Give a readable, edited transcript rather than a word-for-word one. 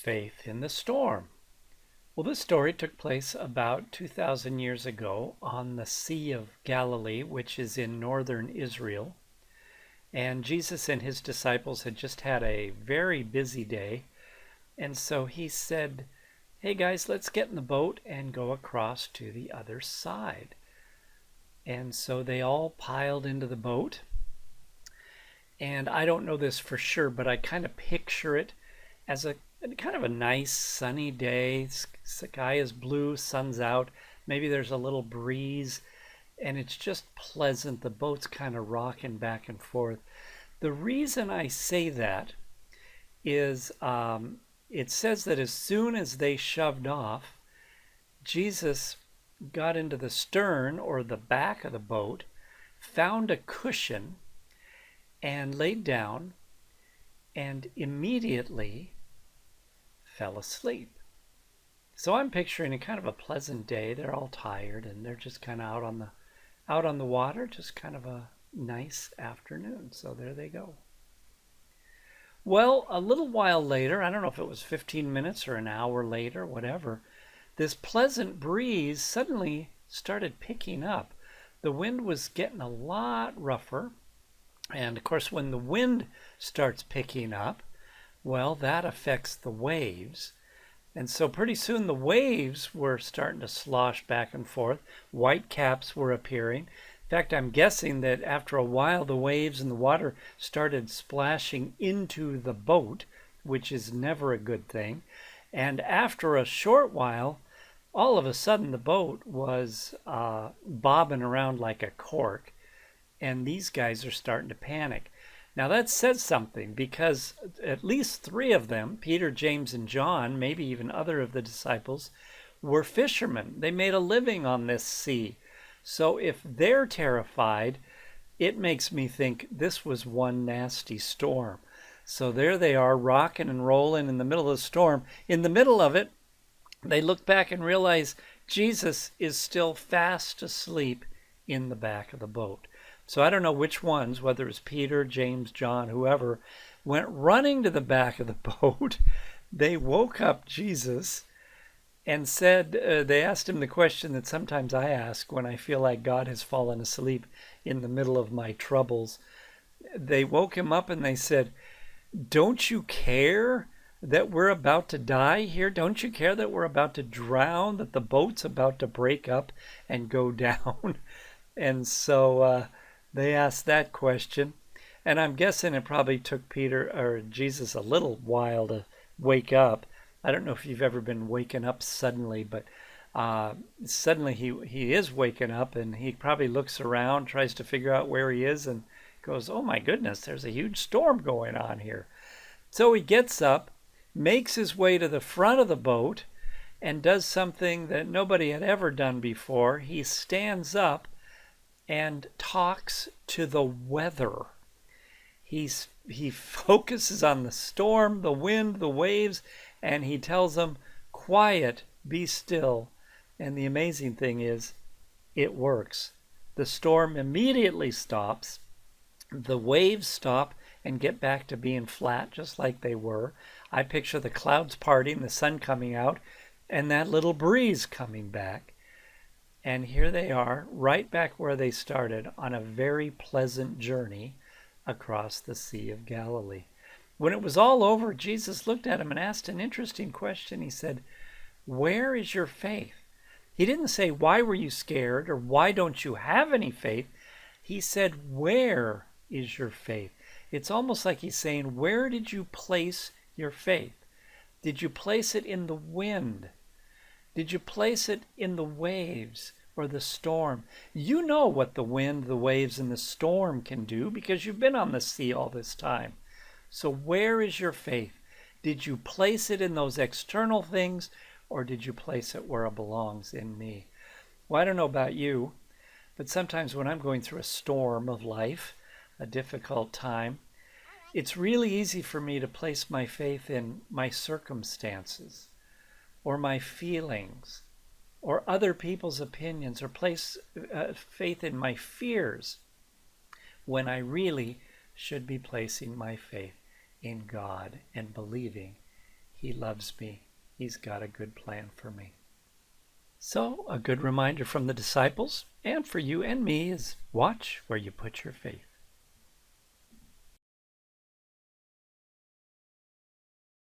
Faith in the Storm. Well, this story took place about 2,000 years ago on the Sea of Galilee, which is in northern Israel. And Jesus and his disciples had just had a very busy day. And so he said, "Hey guys, let's get in the boat and go across to the other side." And so they all piled into the boat. And I don't know this for sure, but I kind of picture it as a kind of a nice sunny day. Sky is blue, sun's out. Maybe there's a little breeze, and it's just pleasant. The boat's kind of rocking back and forth. The reason I say that is it says that as soon as they shoved off, Jesus got into the stern or the back of the boat, found a cushion, and laid down, and immediately fell asleep. So I'm picturing a kind of a pleasant day. They're all tired and they're just kind of out on the water, just kind of a nice afternoon. So there they go. Well, a little while later, I don't know if it was 15 minutes or an hour later, whatever, this pleasant breeze suddenly started picking up. The wind was getting a lot rougher. And of course, when the wind starts picking up, well, that affects the waves. And so pretty soon the waves were starting to slosh back and forth. White caps were appearing. In fact, I'm guessing that after a while the waves and the water started splashing into the boat, which is never a good thing. And after a short while, all of a sudden the boat was bobbing around like a cork. And these guys are starting to panic. Now that says something, because at least three of them, Peter, James, and John, maybe even other of the disciples, were fishermen. They made a living on this sea. So if they're terrified, it makes me think this was one nasty storm. So there they are, rocking and rolling in the middle of the storm. In the middle of it, they look back and realize Jesus is still fast asleep in the back of the boat. So I don't know which ones, whether it was Peter, James, John, whoever, went running to the back of the boat. They woke up Jesus and said, they asked him the question that sometimes I ask when I feel like God has fallen asleep in the middle of my troubles. They woke him up and they said, "Don't you care that we're about to die here? Don't you care that we're about to drown, that the boat's about to break up and go down?" And so they asked that question, and I'm guessing it probably took Peter or Jesus a little while to wake up. I don't know if you've ever been waken up suddenly, but suddenly he is waking up, and he probably looks around, tries to figure out where he is, and goes, "Oh my goodness, there's a huge storm going on here." So he gets up, makes his way to the front of the boat, and does something that nobody had ever done before. He stands up and talks to the weather. He focuses on the storm, the wind, the waves, and he tells them, "Quiet, be still." And the amazing thing is, it works. The storm immediately stops. The waves stop and get back to being flat, just like they were. I picture the clouds parting, the sun coming out, and that little breeze coming back. And here they are, right back where they started, on a very pleasant journey across the Sea of Galilee. When it was all over, Jesus looked at him and asked an interesting question. He said, "Where is your faith?" He didn't say, "Why were you scared?" or "Why don't you have any faith?" He said, "Where is your faith?" It's almost like he's saying, where did you place your faith? Did you place it in the wind? Did you place it in the waves or the storm? You know what the wind, the waves, and the storm can do because you've been on the sea all this time. So where is your faith? Did you place it in those external things, or did you place it where it belongs, in me? Well, I don't know about you, but sometimes when I'm going through a storm of life, a difficult time, it's really easy for me to place my faith in my circumstances, or my feelings, or other people's opinions, or place faith in my fears, when I really should be placing my faith in God and believing He loves me. He's got a good plan for me. So, a good reminder from the disciples and for you and me is watch where you put your faith.